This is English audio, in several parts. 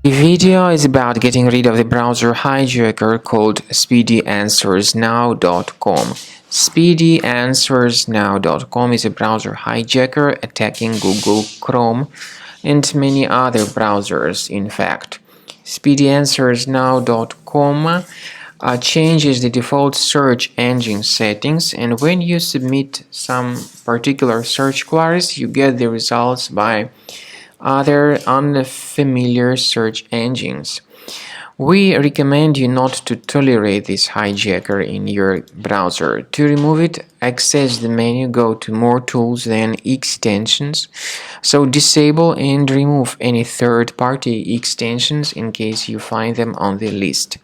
The video is about getting rid of the browser hijacker called speedyanswersnow.com. Speedyanswersnow.com is a browser hijacker attacking Google Chrome and many other browsers, in fact. Speedyanswersnow.com changes the default search engine settings, and when you submit some particular search queries, you get the results by other unfamiliar search engines. We recommend you not to tolerate this hijacker in your browser. To remove it, access the menu, go to More Tools, then Extensions. So disable and remove any third-party extensions in case you find them on the list.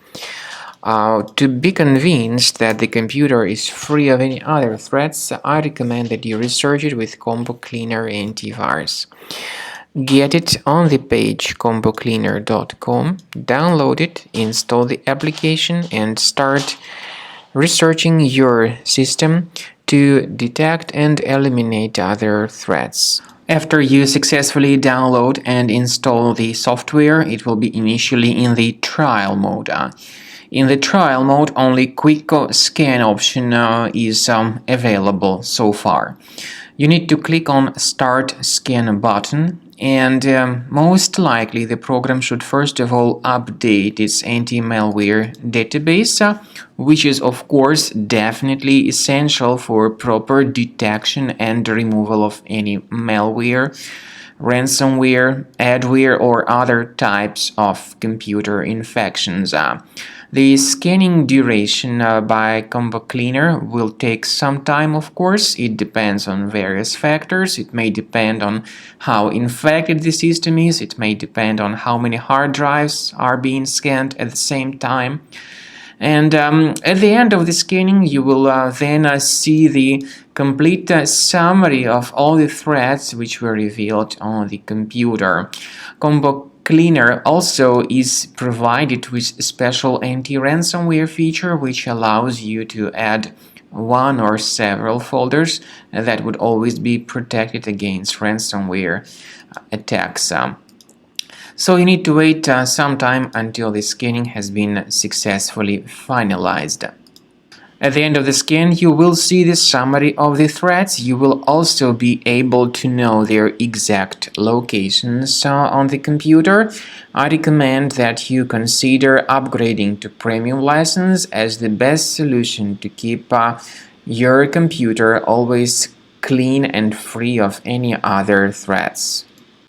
To be convinced that the computer is free of any other threats, I recommend that you research it with Combo Cleaner Antivirus. Get it on the page combocleaner.com, download it, install the application, and start researching your system to detect and eliminate other threats. After you successfully download and install the software, it will be initially in the trial mode. In the trial mode, only quick scan option is available so far. You need to click on Start Scan button, and most likely the program should first of all update its anti-malware database, which is of course definitely essential for proper detection and removal of any malware, ransomware, adware, or other types of computer infections. The scanning duration by Combo Cleaner will take some time, of course. It depends on various factors. It may depend on how infected the system is. It may depend on how many hard drives are being scanned at the same time. And at the end of the scanning, you will then see the complete summary of all the threats which were revealed on the computer. Combo Cleaner also is provided with a special anti-ransomware feature which allows you to add one or several folders that would always be protected against ransomware attacks. So you need to wait some time until the scanning has been successfully finalized. At the end of the scan, you will see the summary of the threats. You will also be able to know their exact locations on the computer. I recommend that you consider upgrading to premium license as the best solution to keep your computer always clean and free of any other threats.